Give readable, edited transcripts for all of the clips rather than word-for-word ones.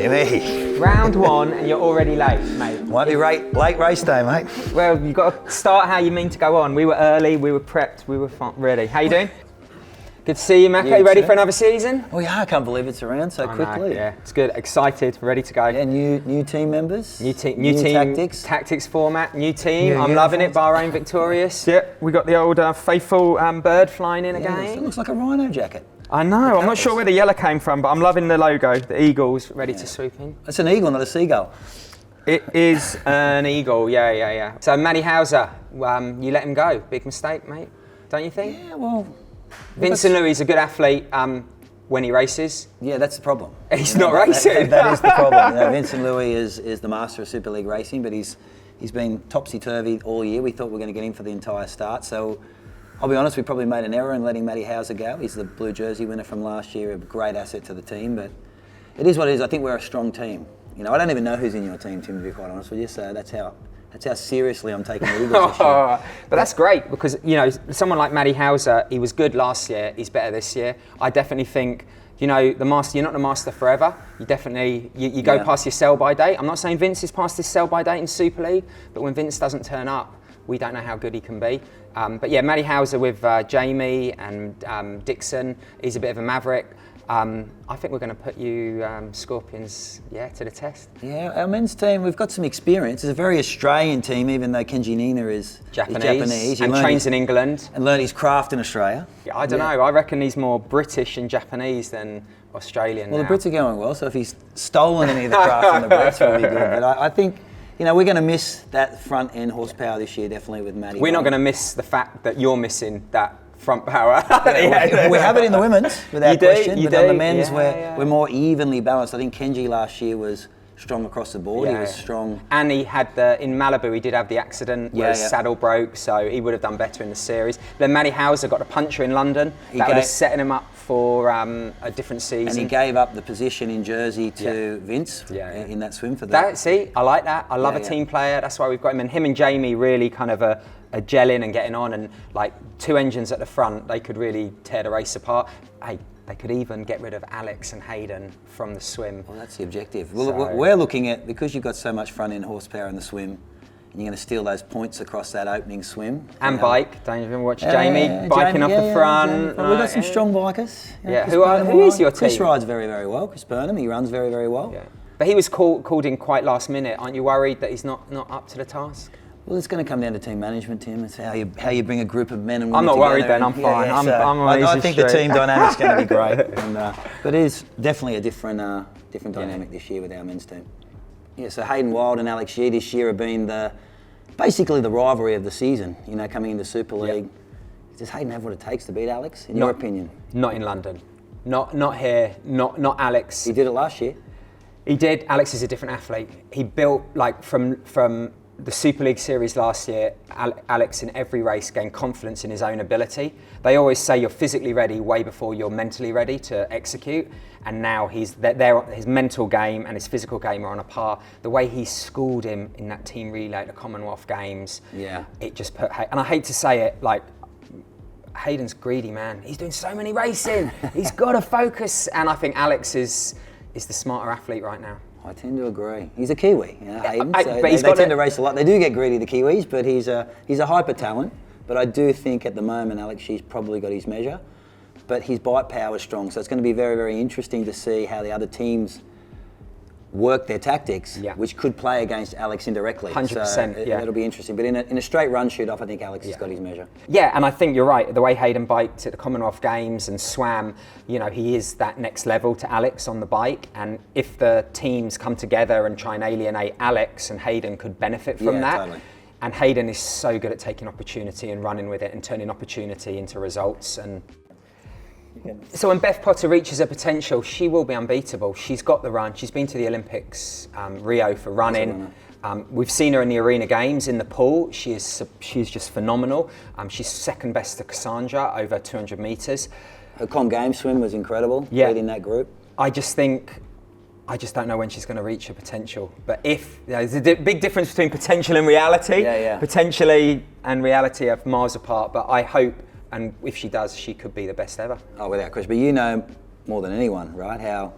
Timmy. Round 1 and you're already late, mate. Might be late race day, mate. Well, you've got to start how you mean to go on. We were early, we were prepped, we were ready. How you doing? Good to see you, Macca. You ready for another season? Oh yeah, I can't believe it's around so quickly. Yeah, it's good. Excited, ready to go. Yeah, new team members. New team. Tactics format. New team. I'm loving it. Bahrain victorious. Yeah, we got the old faithful bird flying in again. It looks like a rhino jacket. I know. I'm not sure where the yellow came from, but I'm loving the logo. The eagles ready to swoop in. It's an eagle, not a seagull. It is an eagle. Yeah. So Matt Hauser, you let him go. Big mistake, mate. Don't you think? Yeah. Well. Vincent Louis is a good athlete when he races. Yeah, that's the problem. He's not racing. That is the problem. Vincent Louis is the master of Super League racing, but he's been topsy-turvy all year. We thought we were going to get him for the entire start. So I'll be honest, we probably made an error in letting Matt Hauser go. He's the blue jersey winner from last year, a great asset to the team. But it is what it is. I think we're a strong team. I don't even know who's in your team, Tim, to be quite honest with you. So that's how seriously I'm taking the Eagles this year. But that's great because, someone like Matt Hauser, he was good last year, he's better this year. I definitely think, the master, you're not the master forever. You definitely, you go past your sell-by date. I'm not saying Vince is past his sell-by date in Super League, but when Vince doesn't turn up, we don't know how good he can be. But yeah, Matt Hauser with Jamie and Dixon, he's a bit of a maverick. I think we're going to put you Scorpions, to the test. Yeah, our men's team, we've got some experience. It's a very Australian team, even though Kenji Nina is Japanese. And trains in England. And learned his craft in Australia. Yeah, I don't know. I reckon he's more British and Japanese than Australian Well, now. the Brits are going well, so if he's stolen any of the craft from the Brits, it'll be good. But I think, we're going to miss that front end horsepower this year, definitely with Matty. We're not going to miss the fact that you're missing that front power. We have it in the women's, without question. But on the men's, we're more evenly balanced. I think Kenji last year was strong across the board. He was strong. And he had in Malibu, he did have the accident where his saddle broke, so he would have done better in the series. Then Matty Hauser got a puncher in London. That would have set him up for a different season. And he gave up the position in Jersey to Vince in that swim for that. See, I like that. I love a team player. That's why we've got him. And him and Jamie really kind of are gelling and getting on, and like two engines at the front, they could really tear the race apart. Hey, they could even get rid of Alex and Hayden from the swim. Well, that's the objective. Well, we're looking at, because you've got so much front end horsepower in the swim, and you're going to steal those points across that opening swim. And bike. Don't even watch Jamie biking off the front. Well, we've got some strong bikers. Who is your team? Chris rides very, very well. Chris Burnham, he runs very, very well. Yeah. But he was called in quite last minute. Aren't you worried that he's not up to the task? Well, it's going to come down to team management, Tim. It's how you bring a group of men and women I'm not together. worried then, I'm fine. I think the team dynamic's going to be great. But it is definitely a different dynamic this year with our men's team. Yeah, so Hayden Wilde and Alex Yee this year have been basically the rivalry of the season, coming into Super League. Does Hayden have what it takes to beat Alex, in your opinion? Not in London. Not here, not Alex. He did it last year. He did. Alex is a different athlete. He built, from the Super League series last year, Alex in every race gained confidence in his own ability. They always say you're physically ready way before you're mentally ready to execute. And now his mental game and his physical game are on a par. The way he schooled him in that team relay at the Commonwealth Games, it just put. And I hate to say it, Hayden's greedy, man. He's doing so many racing. He's got to focus. And I think Alex is the smarter athlete right now. I tend to agree. He's a Kiwi, Hayden. They tend to race a lot. They do get greedy, the Kiwis, but he's a hyper talent. But I do think at the moment, Alex Yee's probably got his measure. But his bite power is strong, so it's going to be very, very interesting to see how the other teams work their tactics, which could play against Alex indirectly. 100%, so it'll be interesting. But in a straight run shoot-off, I think Alex has got his measure. Yeah, and I think you're right. The way Hayden biked at the Commonwealth Games and swam, he is that next level to Alex on the bike. And if the teams come together and try and alienate Alex, and Hayden could benefit from that. Totally. And Hayden is so good at taking opportunity and running with it and turning opportunity into results. And so when Beth Potter reaches her potential, she will be unbeatable. She's got the run. She's been to the Olympics, Rio for running. We've seen her in the Arena Games in the pool. She is just phenomenal. She's second best to Cassandra over 200 metres. Her Com Games swim was incredible, leading that group. I just don't know when she's going to reach her potential. But there's a big difference between potential and reality. Potentially and reality are miles apart, but I hope, and if she does, she could be the best ever. Oh, without question. But you know more than anyone, right, how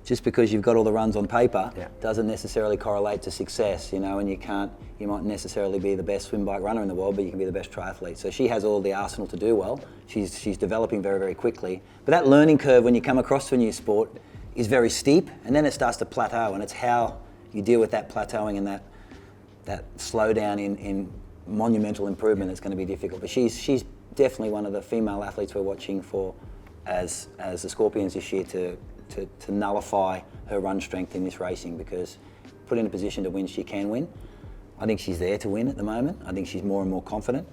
just because you've got all the runs on paper doesn't necessarily correlate to success, and you might necessarily be the best swim bike runner in the world, but you can be the best triathlete. So she has all the arsenal to do well. She's developing very, very quickly. But that learning curve when you come across to a new sport is very steep, and then it starts to plateau, and it's how you deal with that plateauing and that slowdown in monumental improvement that's going to be difficult. But she's definitely one of the female athletes we're watching for as the Scorpions this year to nullify her run strength in this racing, because put in a position to win, she can win. I think she's there to win at the moment. I think she's more and more confident,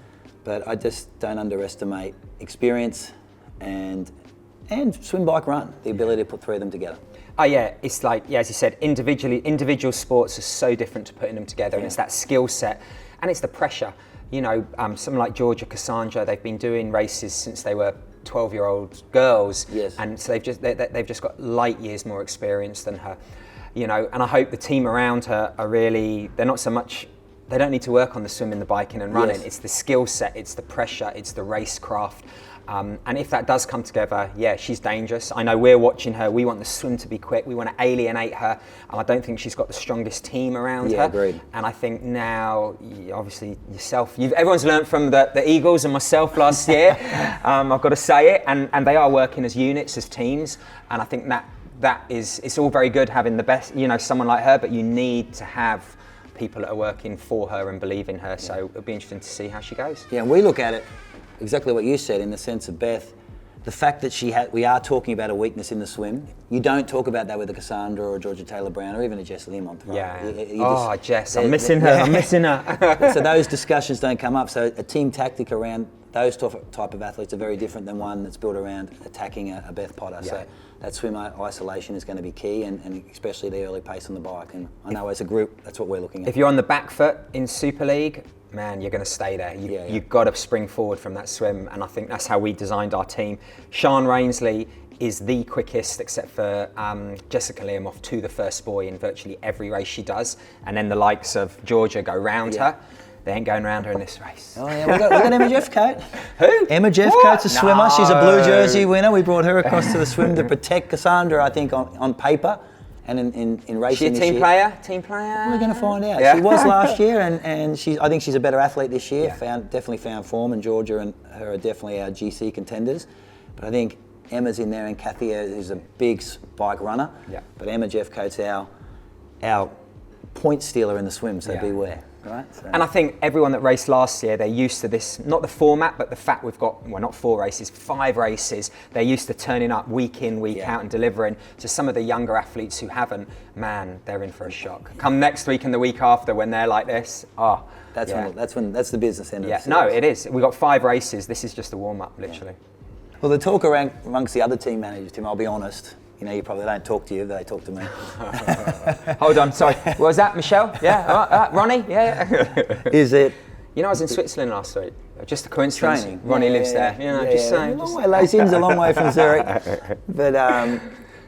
but I just don't underestimate experience and swim, bike, run, the ability to put three of them together. Oh yeah, it's like, as you said, individual sports are so different to putting them together, and it's that skill set, and it's the pressure. Someone like Georgia, Cassandra, they've been doing races since they were 12-year-old girls, and so they've just got light years more experience than her, and I hope the team around her are really, they don't need to work on the swimming, the biking and running. It's the skill set, it's the pressure, it's the racecraft. And if that does come together, she's dangerous. I know we're watching her. We want the swim to be quick. We want to alienate her. I don't think she's got the strongest team around her. Agreed. And I think now, obviously yourself, everyone's learned from the Eagles and myself last year. I've got to say it. And they are working as units, as teams. And I think it's all very good having the best, someone like her, but you need to have people that are working for her and believe in her. So it'll be interesting to see how she goes. Yeah, and we look at it exactly what you said, in the sense of Beth, the fact that we are talking about a weakness in the swim. You don't talk about that with a Cassandra or a Georgia Taylor-Brown or even a Jess Learmonth. Right? Jess, I'm missing her. So those discussions don't come up. So a team tactic around those type of athletes are very different than one that's built around attacking a Beth Potter. So that swim isolation is going to be key, and especially the early pace on the bike. And I know as a group, that's what we're looking at. If you're on the back foot in Super League, man, you're going to stay there. You've got to spring forward from that swim, and I think that's how we designed our team. Sian Rainsley is the quickest, except for Jessica Learmonth, to the first buoy in virtually every race she does, and then the likes of Georgia go round her. They ain't going round her in this race. Oh yeah, we got Emma Jeffcoat. Who? Emma Jeffcoat's a swimmer. No. She's a blue jersey winner. We brought her across to the swim to protect Cassandra, I think, on paper. And in racing this year. Team player? We're going to find out. Yeah. She was last year, and I think she's a better athlete this year. Definitely found form, and Georgia and her are definitely our GC contenders. But I think Emma's in there, and Kathy is a big bike runner. Yeah. But Emma Jeffcoat's our point stealer in the swim, so beware. Right? So. And I think everyone that raced last year, they're used to this, not the format, but the fact we've got, not 4 races, 5 races. They're used to turning up week in, week out and delivering. To some of the younger athletes who haven't, man, they're in for a shock. Come next week and the week after when they're like this, that's the business end of the series. No, it is. We've got 5 races. This is just a warm-up, literally. Well, the talk amongst the other team managers, Tim, I'll be honest, you probably don't talk to you, they talk to me. Hold on, sorry. What was that, Michelle? Yeah, Ronnie? Yeah. Is it? I was in Switzerland last week. Just a coincidence. Training. Ronnie lives there. Just saying. Leysin's a long way from Zurich. But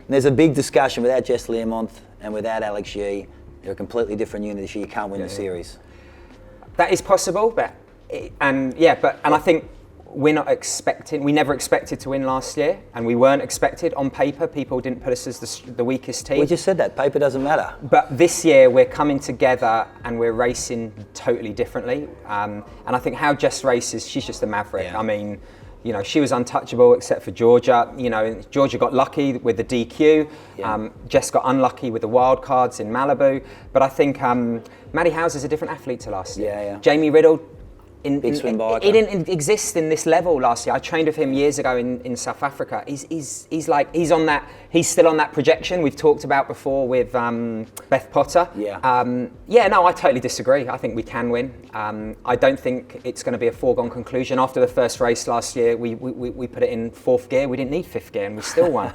there's a big discussion without Jess Learmonth and without Alex Yee. They're a completely different unit this year. You can't win the series. That is possible, and I think we never expected to win last year, and we weren't expected on paper. People didn't put us as the weakest team. We just said that, paper doesn't matter. But this year we're coming together and we're racing totally differently. And I think how Jess races, she's just a maverick. Yeah. I mean, she was untouchable except for Georgia. Georgia got lucky with the DQ. Yeah. Jess got unlucky with the wild cards in Malibu. But I think Matt Hauser's a different athlete to last year. Yeah. Jamie Riddle, big swim biker. He didn't exist in this level last year. I trained with him years ago in South Africa. He's still on that projection we've talked about before with Beth Potter. I totally disagree. I think we can win. I don't think it's going to be a foregone conclusion. After the first race last year, we put it in 4th gear. We didn't need 5th gear, and we still won.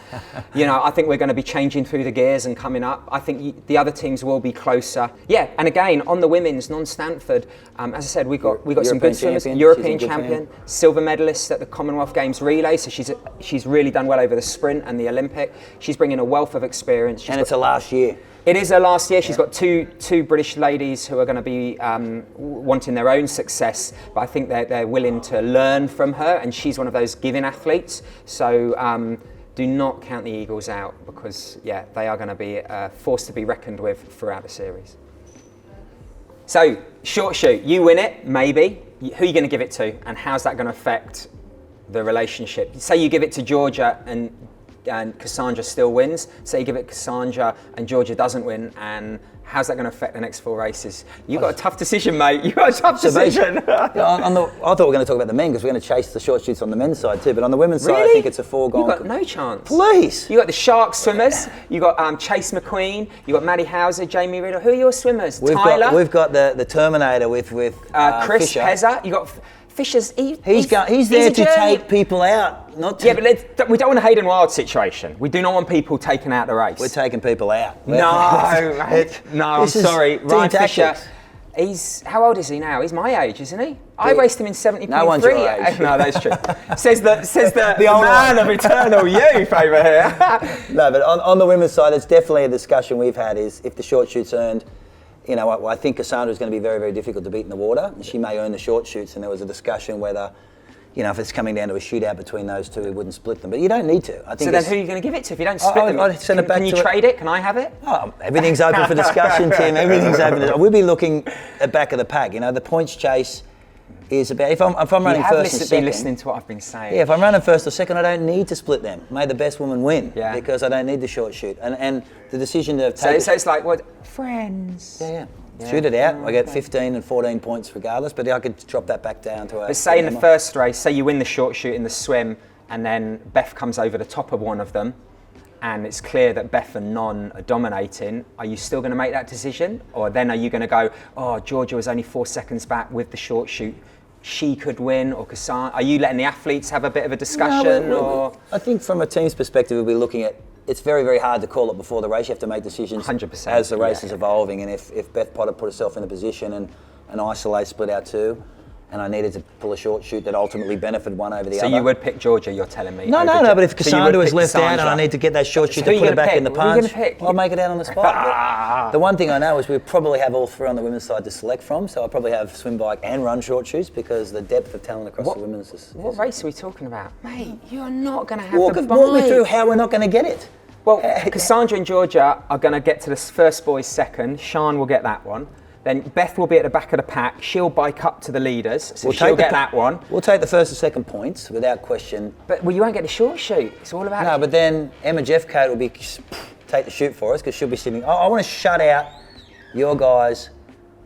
I think we're going to be changing through the gears and coming up. I think the other teams will be closer. Yeah, and again on the women's non-Stanford, as I said, we got some good swimmers. European champion, silver medalist at the Commonwealth Games relay. So she's really done well over the sprint and the Olympic. She's bringing a wealth of experience. It's her last year. It is her last year. She's got two British ladies who are going to be wanting their own success, but I think they're willing to learn from her, and she's one of those giving athletes. So do not count the Eagles out because, yeah, they are going to be a force to be reckoned with throughout the series. So, short shoot, you win it, maybe. Who are you going to give it to, and how's that going to affect the relationship? Say you give it to Georgia and Cassandra still wins. Say you give it Cassandra and Georgia doesn't win, and how's that going to affect the next 4 races? You've got a tough decision, mate. You've got a tough decision. I thought we were going to talk about the men because we're going to chase the short shoots on the men's side too, but on the women's side, I think it's a foregone. You've got no chance. Please. You got the Shark swimmers. You got Chase McQueen. You got Matt Hauser, Jamie Riddle. Who are your swimmers? Tyler. We've got the Terminator with Chris Fisher. Hezza. You got Fisher's. He's there to take people out, not to. Yeah, but we don't want a Hayden Wilde situation. We do not want people taken out of the race. We're taking people out. No, mate. No, I'm sorry. Ryan Fisher. How old is he now? He's my age, isn't he? I raced him in 70.3. No one's your age. No, that's true. says the man of eternal youth over here. No, but on the women's side, it's definitely a discussion we've had is if the short shoot's earned, I think Cassandra is going to be very, very difficult to beat in the water. She may earn the short shoots, and there was a discussion whether, if it's coming down to a shootout between those two, we wouldn't split them. But you don't need to. I think. So then who are you going to give it to if you don't split them? I'd send it back can you trade it? Can I have it? Oh, everything's open for discussion, Tim. Everything's open. We'll be looking at back of the pack. The points chase is about if I'm running first and second. Be listening to what I've been saying. Yeah, if I'm running first or second, I don't need to split them. May the best woman win. Yeah. Because I don't need the short shoot. And the decision to take. So it's like what? Friends. Yeah. Shoot it out. I get 15 and 14 points regardless, but I could drop that back down to a. But say in the first race, say you win the short shoot in the swim, and then Beth comes over the top of one of them, and it's clear that Beth and Non are dominating. Are you still going to make that decision, or then are you going to go, oh, Georgia was only 4 seconds back with the short shoot, she could win, or Cassandra? Are you letting the athletes have a bit of a discussion, or? I think from a team's perspective, we'll be looking at. It's very, very hard to call it before the race. You have to make decisions 100%, as the race is evolving. And if Beth Potter put herself in a position and isolate split out two, and I needed to pull a short shoot that ultimately benefited one over the other. So you would pick Georgia, you're telling me? No, but if Cassandra was left out and I need to get that short shoot to put it back in the punch, I'll make it out on the spot. The one thing I know is we probably have all 3 on the women's side to select from, so I'll probably have swim, bike and run short shoots because the depth of talent across the women's is... What race are we talking about? Mate, you are not going to have Walk me through how we're not going to get it. Well, Cassandra and Georgia are going to get to the first boys second. Sean will get that one. Then Beth will be at the back of the pack. She'll bike up to the leaders, so she'll get that one. We'll take the first and second points without question. But you won't get the short shoot. It's all about. No, but then Emma Jeffcoat will take the shoot for us because she'll be sitting. I want to shut out your guys.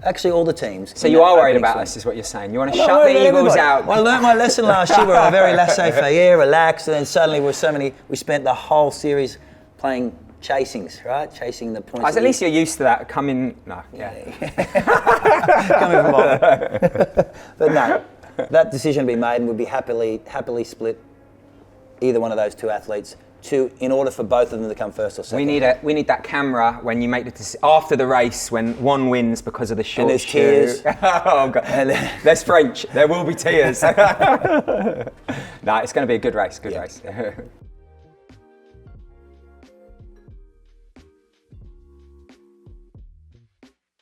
Actually, all the teams. So you are worried about us, is what you're saying. You want to shut the Eagles out. Well, I learned my lesson last year. We were very laissez-faire, relaxed, and then suddenly we spent the whole series playing chasings, right? Chasing the points. At least you're used to that. Coming from But no, that decision to be made and would be happily split either one of those two athletes in order for both of them to come first or second. We need that camera when you make the decision after the race when one wins because of the short and there's tears. Oh God, there's French. There will be tears. No, it's going to be a good race. Good race.